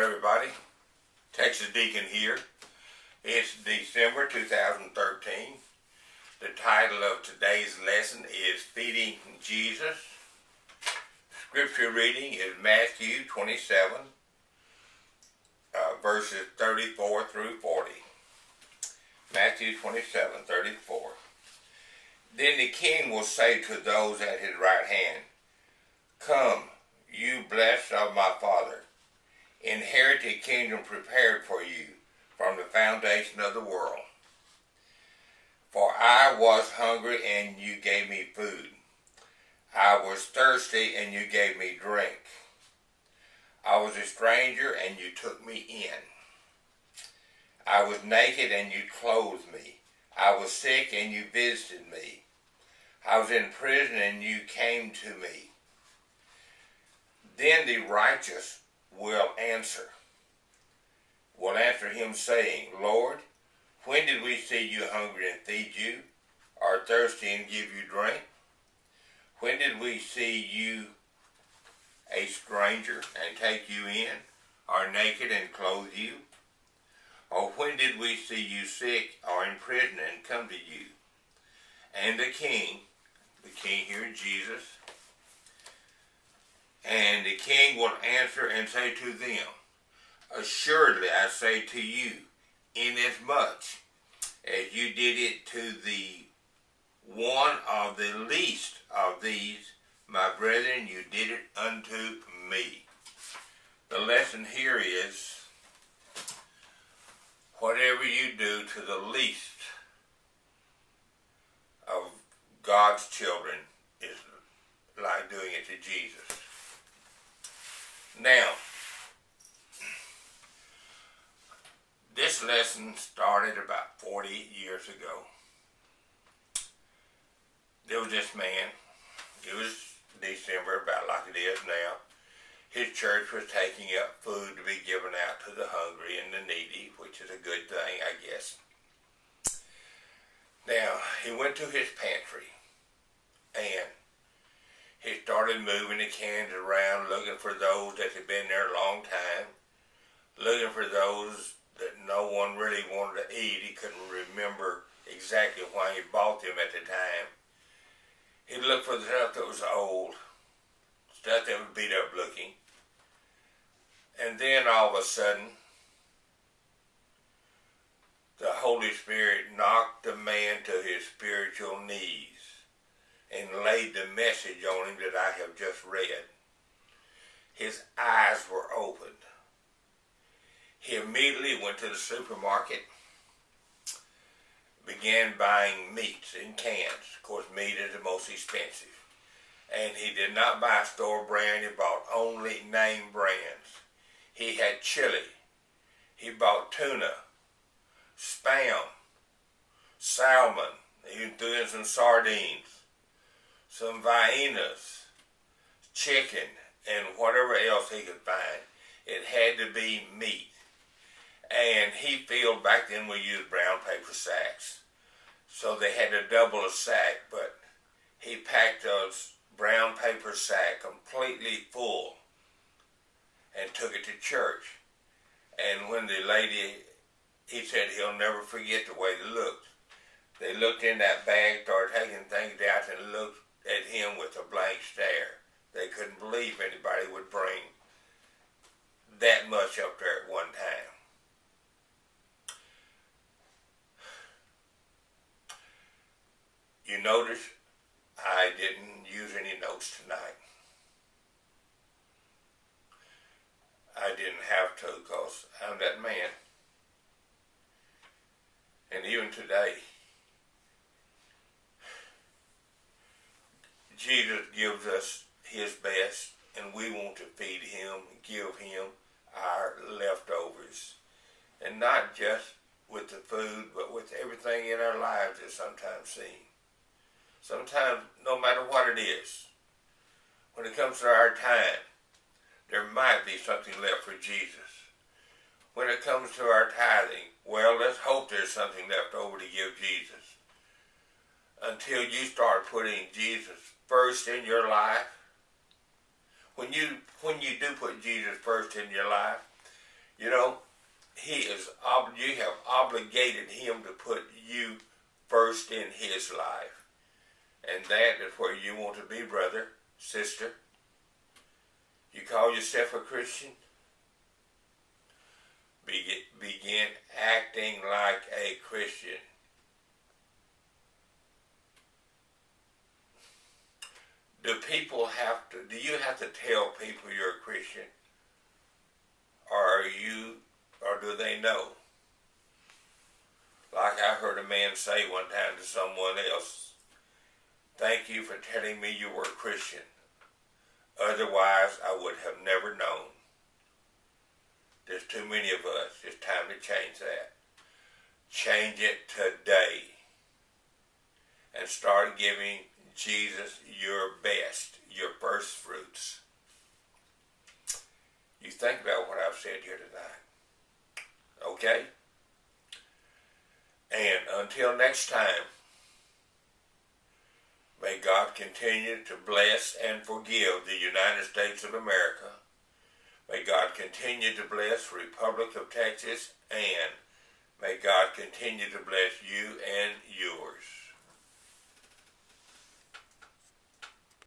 everybody. Texas Deacon here. It's December 2013. The title of today's lesson is Feeding Jesus. Scripture reading is Matthew 27, verses 34 through 40. Matthew 27, 34. Then the king will say to those at his right hand, "Come, you blessed of my Father, inherit the kingdom prepared for you from the foundation of the world. For I was hungry, and you gave me food. I was thirsty, and you gave me drink. I was a stranger, and you took me in. I was naked, and you clothed me. I was sick, and you visited me. I was in prison, and you came to me." Then the righteous will answer him, saying, "Lord, when did we see you hungry and feed you, or thirsty and give you drink? When did we see you a stranger and take you in, or naked and clothe you? Or when did we see you sick or in prison and come to you?" And the king here, Jesus, and the king will answer and say to them, "Assuredly I say to you, inasmuch as you did it to the one of the least of these, my brethren, you did it unto me." The lesson here is, whatever you do to the least of God's children is like doing it to Jesus. Now, this lesson started about 40 years ago. There was this man. It was December, about like it is now. His church was taking up food to be given out to the hungry and the needy, which is a good thing, I guess. Now, he went to his pantry, and he started moving the cans around, looking for those that had been there a long time, looking for those that no one really wanted to eat. He couldn't remember exactly why he bought them at the time. He'd look for the stuff that was old, stuff that was beat up looking. And then all of a sudden, the Holy Spirit knocked the man to his spiritual knees and laid the message on him that I have just read. His eyes were opened. He immediately went to the supermarket, began buying meats in cans. Of course, meat is the most expensive. And he did not buy store brand, he bought only name brands. He had chili. He bought tuna, Spam, salmon. He threw in some sardines, some viennas, chicken, and whatever else he could find. It had to be meat. And he filled, back then we used brown paper sacks, so they had to double a sack, but he packed those brown paper sack completely full and took it to church. And when the lady, he said he'll never forget the way they looked. They looked in that bag, started taking things out, and looked at him with a blank stare. They couldn't believe anybody would bring that much up there at one time. You notice I didn't use any notes tonight. I didn't have to, because I'm that man. And even today, Jesus gives us his best, and we want to feed him, give him our leftovers. And not just with the food, but with everything in our lives that sometimes seems. Sometimes, no matter what it is, when it comes to our time, there might be something left for Jesus. When it comes to our tithing, well, let's hope there's something left over to give Jesus. Until you start putting Jesus first in your life, when you do put Jesus first in your life, You know, you have obligated him to put you first in his life. And that is where you want to be, brother, sister. You call yourself a Christian? Begin acting like a Christian. Do you have to tell people you're a Christian? Or do they know? Like I heard a man say one time to someone else, "Thank you for telling me you were a Christian. Otherwise, I would have never known." There's too many of us. It's time to change that. Change it today. And start giving Jesus your best, your first fruits. You think about what I've said here tonight. Okay? And until next time, may God continue to bless and forgive the United States of America. May God continue to bless the Republic of Texas, and may God continue to bless you and